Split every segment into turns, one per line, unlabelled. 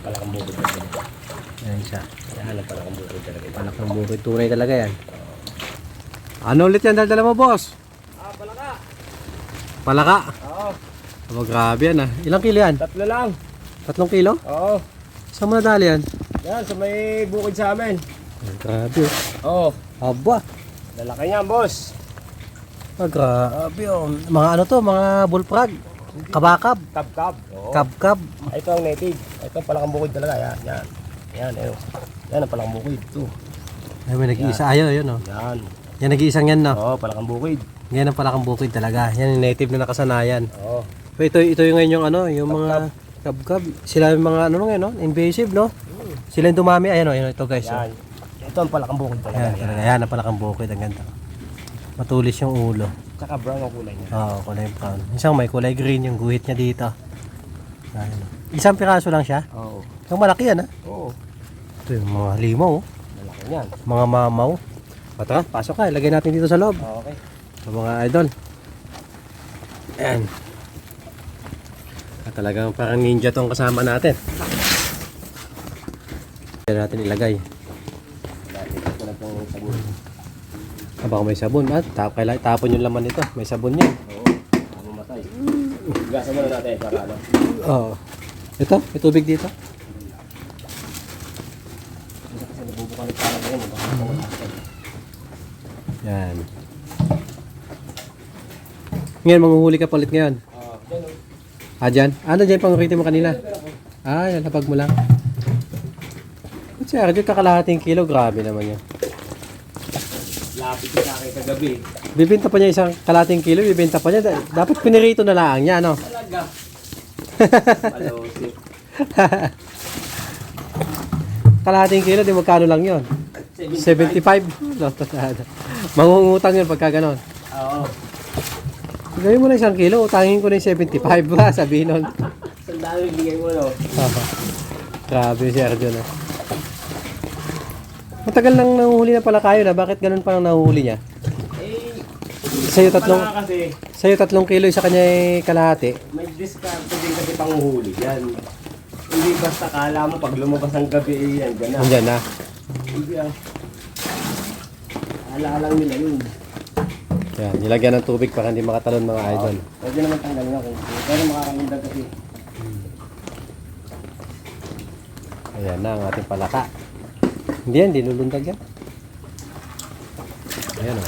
Palakang bukid talaga.
Ayan siya.
Yan ang palakang bukid talaga.
Palakang bukid. Tunay talaga yan. Ano ulit yan dala mo, boss?
Palaka.
Palaka.
Oo.
Oh, grabe yan ah. Ilang kilo yan?
3 lang.
3 kilo?
Oo.
Saan mo nadali yan?
Yan, sa may bukid sa amin.
Ay, grabe oh.
Oo.
Aba.
Lalaki niyan, boss.
Ah, grabe oh. Mga ano to, mga bullfrog. Kabakab.
Kab-kab. Oo.
Kabkab.
Ito ang native. Ito ang palakang bukid talaga. Yan, yan. Yan, ayun. Yan ang palakang bukid. Ito.
Ay, may nag-iisa. Ayaw, yun oh.
Yan.
Yan nag-iisang yan no.
Oo, palakang bukid.
Yan ang palakang bukid talaga. Yan yung native na nakasanayan.
Oo.
Pero ito yung ngayon yung ano, yung mga kabkab. Sila yung mga ano ngayon no, invasive no. Sila yung dumami. Ayan oh, ito guys. Oh.
Yan. Ito ang palakang bukid talaga.
Yan, talaga. Yan ang palakang bukid. Ang ganda. Matulis yung ulo.
Tsaka brown ang kulay niya.
Oo, kulay brown. Isang may kulay green yung guhit niya dito. Ayan. Isang piraso lang siya.
Oo.
Yung malaki yan ha.
Oo.
Ito yung mga limaw. Oh.
Malaki niyan.
Mga mamaw. Tara, pasok ka. Ilagay natin dito sa loob.
Okay.
Sa mga idol. Ayan. At talagang parang ninja tong kasama natin. Diyan natin ilagay.
Dati ito na pong sabon.
Baka may sabon. Tapon yung laman nito. May sabon yan.
Oo. Ano matay. Gasan muna natin para ano.
Oo. Ito, may tubig dito.
Kasi nabubukan ng parang ngayon. Baka ito matay.
Yan. Ngayon, manghuhuli ka palit ngayon.
Dyan o.
Ah, dyan? Ano dyan pang mo kanina? Ah, yan, napag mo lang. At siya, dyan kakalahating kilo. Grabe naman yan.
Lapit ko sa akin kagabi.
Bibenta pa niya isang kalahating kilo, bibenta pa niya. Dapat pinirito na lang niya, no?
Talaga. Malosip.
Kalahating kilo, di magkano lang yon? 75. Mangungutang yun pagka ganon.
Oo.
Gawin mo na isang kilo, utangin ko na yung 75 ba? Sabihin nun.
Sandali bigay mo no.
Grabe si Arjo na. Matagal nang nahuhuli na pala kayo na. Bakit ganun pa nang nahuhuli niya?
Eh,
Sa'yo
wala kasi.
3 kilo, isa kanya ay kalahati.
May discount din kasi panguhuli yan. Hindi basta kala mo pag lumabas ng gabi yan. Gana.
Nandiyan na.
Hindi ah. Ala-alang nila yun.
Yan, nilagyan ng tubig para hindi makatalon mga idol.
Pwede naman tanggal nga kung pero makakalindag kasi.
Ayan na ang ating palaka. Hindi yan, dilulundag yan. Ayan o.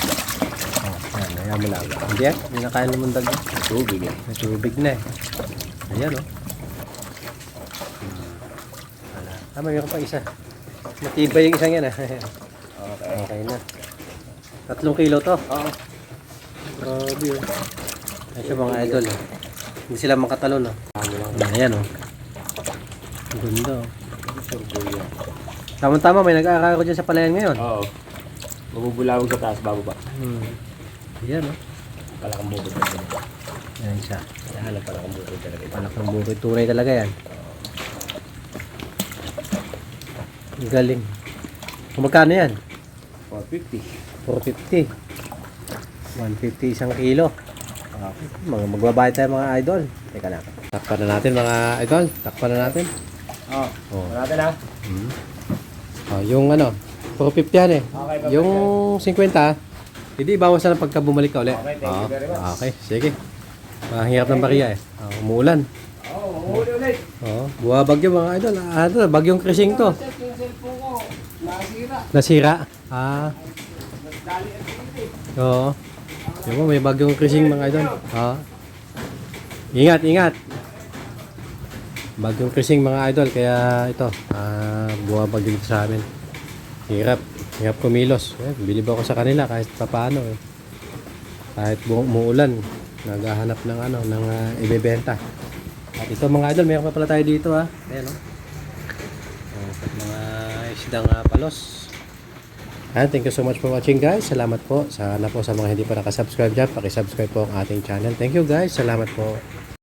Ayan, ayan mo lang. Hindi yan, hindi na kaya lumundag yan.
Tubig eh.
May tubig na eh. Ayan o. Tama, mayroon pa isa. Matibay yung isang yan ah.
Okay.
Okay na. 3 kilo to.
Oo.
Grabe o. Ayan siya mga idol eh. Hindi sila makatalon o. Ayan o. Ang ganda o. Tama-tama, may nag-aaral ko dyan sa palayan ngayon.
Oo. Mabubulawag sa taas bago ba?
Ayan o.
Palakang bukid talaga.
Ayan siya.
Yan ang palakang bukid talaga.
Palakang bukid. Tunay talaga yan. Ang galing. Kung magkano yan?
450.
450. 150 isang kilo. Okay. Magbabayad tayo mga idol. Teka lang. Takpan na natin mga idol. Takpan na natin.
Oo.
Oh.
Wala natin ha?
Oh, yung ano, 450 yan eh.
Okay,
Yung 50, hindi bawas na pagka bumalik ka ulit.
Okay, thank you very much.
Okay, sige. Mahirap ng bariya eh. Umuulan.
Oo, mahuli ulit.
Buha bagyo mga idol. Ano, bagyong krising to.
Yung cellphone ko, nasira.
Nasira. Ah.
Dali ang tinik.
Oo. Yung mo, may bagyong krising mga idol. Ingat, ingat. Bagyong krising mga idol. Kaya ito, buha bagyo dito sa amin. Hirap. Hirap kumilos. Bilib ako sa kanila kahit papaano eh. Kahit umuulan, naghahanap ng ano, ng ibebenta. At ito mga idol, mayroon pa pala tayo dito ha. Ayan o. Mga isdang palos. And thank you so much for watching guys. Salamat po. Sana po sa mga hindi pa nakasubscribe dyan, pakisubscribe po ang ating channel. Thank you guys. Salamat po.